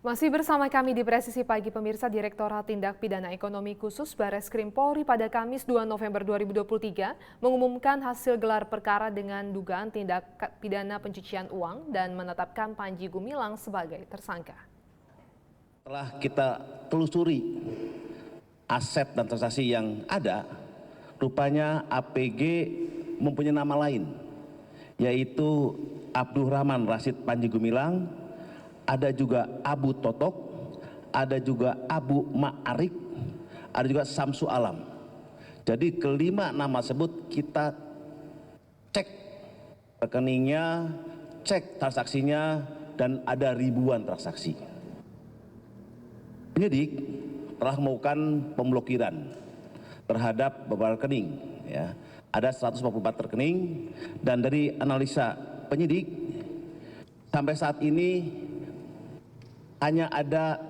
Masih bersama kami di Presisi Pagi pemirsa, Direktorat Tindak Pidana Ekonomi Khusus Bareskrim Polri pada Kamis 2 November 2023 mengumumkan hasil gelar perkara dengan dugaan tindak pidana pencucian uang dan menetapkan Panji Gumilang sebagai tersangka. Setelah kita telusuri aset dan transaksi yang ada, rupanya APG mempunyai nama lain, yaitu Abdurrahman Rasid Panji Gumilang. Ada juga Abu Totok, ada juga Abu Ma'arik, ada juga Samsu Alam. Jadi kelima nama tersebut kita cek rekeningnya, cek transaksinya, dan ada ribuan transaksi. Penyidik telah melakukan pemblokiran terhadap beberapa rekening, ya. Ada 144 rekening, dan dari analisa penyidik sampai saat ini hanya ada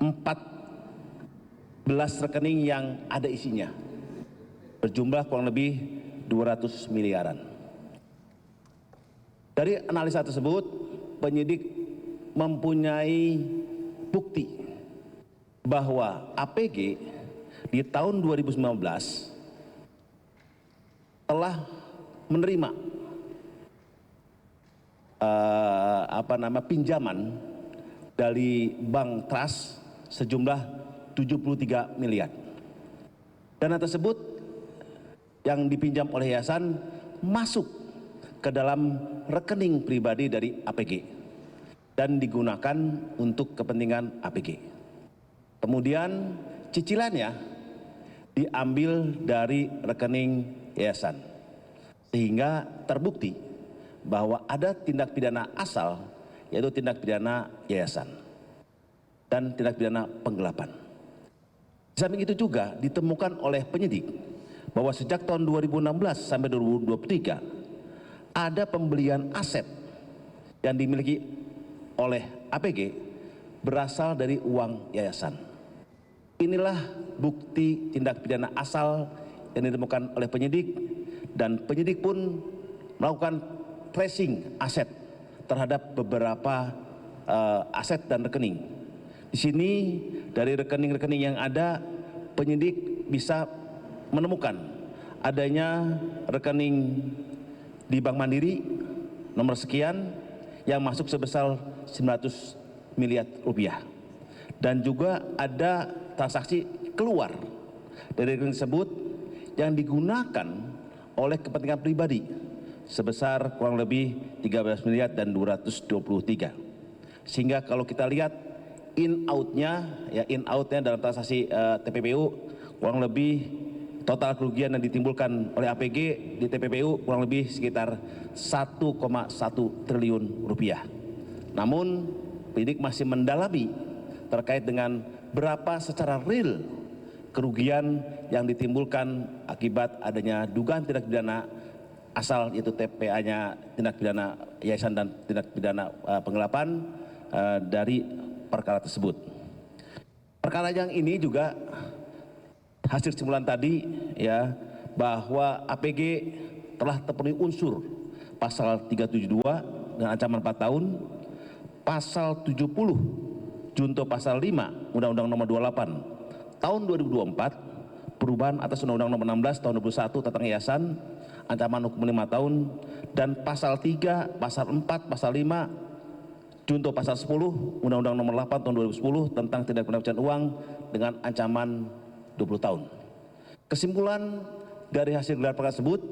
14 rekening yang ada isinya, berjumlah kurang lebih 200 miliaran. Dari analisa tersebut, penyidik mempunyai bukti bahwa APG di tahun 2019 telah menerima pinjaman dari Bank Trust sejumlah 73 miliar. Dana tersebut yang dipinjam oleh yayasan masuk ke dalam rekening pribadi dari APG dan digunakan untuk kepentingan APG. Kemudian cicilannya diambil dari rekening yayasan, sehingga terbukti bahwa ada tindak pidana asal, yaitu tindak pidana yayasan dan tindak pidana penggelapan. Di samping itu juga ditemukan oleh penyidik bahwa sejak tahun 2016 sampai 2023 ada pembelian aset yang dimiliki oleh APG berasal dari uang yayasan. Inilah bukti tindak pidana asal yang ditemukan oleh penyidik, dan penyidik pun melakukan tracing aset terhadap beberapa aset dan rekening. Di sini dari rekening-rekening yang ada, penyidik bisa menemukan adanya rekening di Bank Mandiri nomor sekian yang masuk sebesar 900 miliar rupiah. Dan juga ada transaksi keluar dari rekening tersebut yang digunakan oleh kepentingan pribadi sebesar kurang lebih 13 miliar dan 223. Sehingga kalau kita lihat in outnya dalam transaksi TPPU kurang lebih total kerugian yang ditimbulkan oleh APG di TPPU kurang lebih sekitar 1,1 triliun rupiah. Namun penyidik masih mendalami terkait dengan berapa secara real kerugian yang ditimbulkan akibat adanya dugaan tindak pidana asal, yaitu TPA-nya tindak pidana yayasan dan tindak pidana penggelapan dari perkara tersebut. Perkara yang ini juga hasil simpulan tadi, ya, bahwa APG telah terpenuhi unsur pasal 372 dengan ancaman 4 tahun, pasal 70 junto pasal 5 Undang-Undang Nomor 28 Tahun 2024 perubahan atas Undang-Undang Nomor 16 Tahun 2021 tentang yayasan, ancaman hukum 5 tahun, dan pasal 3, pasal 4, pasal 5, junto pasal 10, Undang-Undang Nomor 8 Tahun 2010 tentang tindak pidana pencucian uang dengan ancaman 20 tahun. Kesimpulan dari hasil gelar perkara tersebut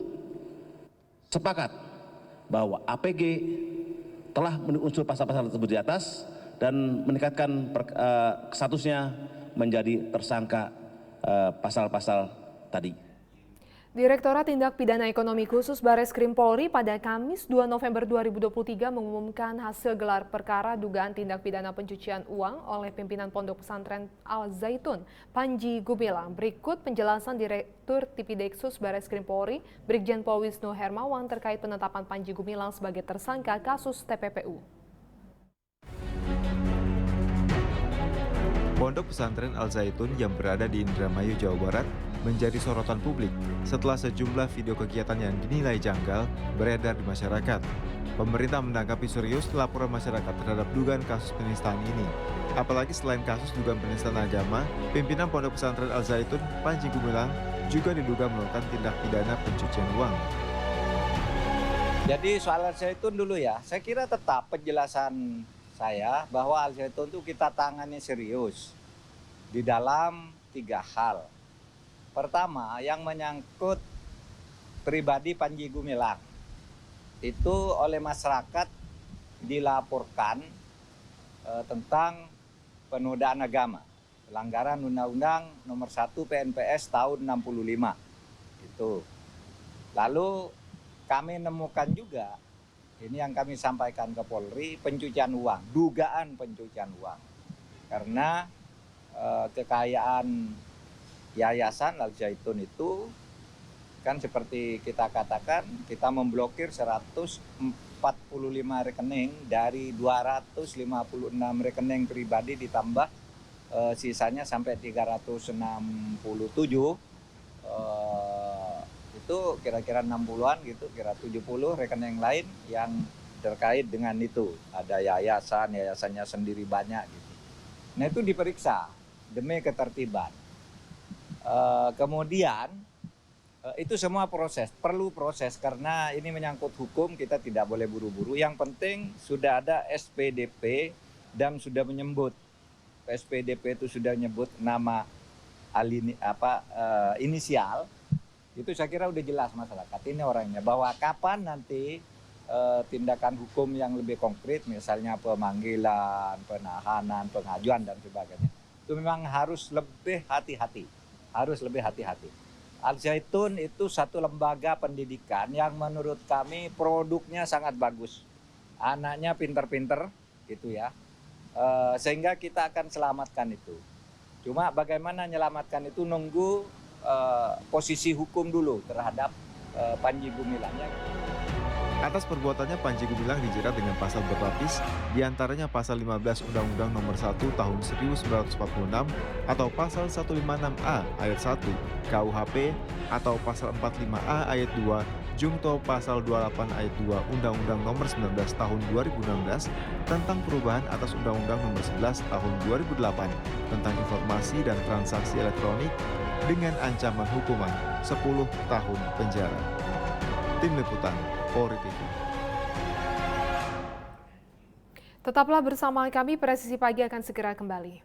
sepakat bahwa APG telah memenuhi unsur pasal-pasal tersebut di atas dan meningkatkan statusnya menjadi tersangka pasal-pasal tadi. Direktorat Tindak Pidana Ekonomi Khusus Bareskrim Polri pada Kamis 2 November 2023 mengumumkan hasil gelar perkara dugaan tindak pidana pencucian uang oleh pimpinan Pondok Pesantren Al Zaitun, Panji Gumilang. Berikut penjelasan Direktur Tipideksus Bareskrim Polri, Brigjen Pol Wisnu Hermawan terkait penetapan Panji Gumilang sebagai tersangka kasus TPPU. Pondok Pesantren Al Zaitun yang berada di Indramayu, Jawa Barat menjadi sorotan publik setelah sejumlah video kegiatan yang dinilai janggal beredar di masyarakat. Pemerintah menanggapi serius laporan masyarakat terhadap dugaan kasus penistaan ini. Apalagi selain kasus dugaan penistaan agama, pimpinan Pondok Pesantren Al Zaitun, Panji Gumilang, juga diduga melakukan tindak pidana pencucian uang. Jadi soal Al Zaitun dulu ya, saya kira tetap penjelasan saya bahwa Al Zaitun itu kita tangani serius di dalam 3 hal. Pertama, yang menyangkut pribadi Panji Gumilang. Itu oleh masyarakat dilaporkan tentang penodaan agama, pelanggaran Undang-Undang Nomor 1 PNPS tahun 65. Itu. Lalu kami nemukan juga, ini yang kami sampaikan ke Polri, pencucian uang, dugaan pencucian uang. Karena kekayaan Yayasan Al Zaitun itu kan seperti kita katakan, kita memblokir 145 rekening dari 256 rekening pribadi ditambah sisanya sampai 367. Itu kira-kira 60-an gitu, kira 70 rekening lain yang terkait dengan itu. Ada yayasannya sendiri banyak gitu. Nah itu diperiksa demi ketertiban. Kemudian itu semua perlu proses karena ini menyangkut hukum, kita tidak boleh buru-buru. Yang penting sudah ada SPDP dan sudah menyebut, SPDP itu sudah menyebut nama inisial. Itu saya kira udah jelas masyarakat ini orangnya, bahwa kapan nanti tindakan hukum yang lebih konkret, misalnya pemanggilan, penahanan, pengajuan dan sebagainya, itu memang harus lebih hati-hati, Al Zaitun itu satu lembaga pendidikan yang menurut kami produknya sangat bagus, anaknya pinter-pinter gitu ya, sehingga kita akan selamatkan itu. Cuma bagaimana menyelamatkan itu nunggu posisi hukum dulu terhadap Panji Gumilangnya. Atas perbuatannya, Panji Gumilang dijerat dengan pasal berlapis, diantaranya pasal 15 Undang-Undang Nomor 1 Tahun 1946 atau pasal 156A ayat 1 KUHP atau pasal 45A ayat 2 Jungto pasal 28 ayat 2 Undang-Undang Nomor 19 Tahun 2016 tentang perubahan atas Undang-Undang Nomor 11 Tahun 2008 tentang informasi dan transaksi elektronik dengan ancaman hukuman 10 tahun penjara. Tim Liputan Polri TV. Tetaplah bersama kami, Presisi Pagi akan segera kembali.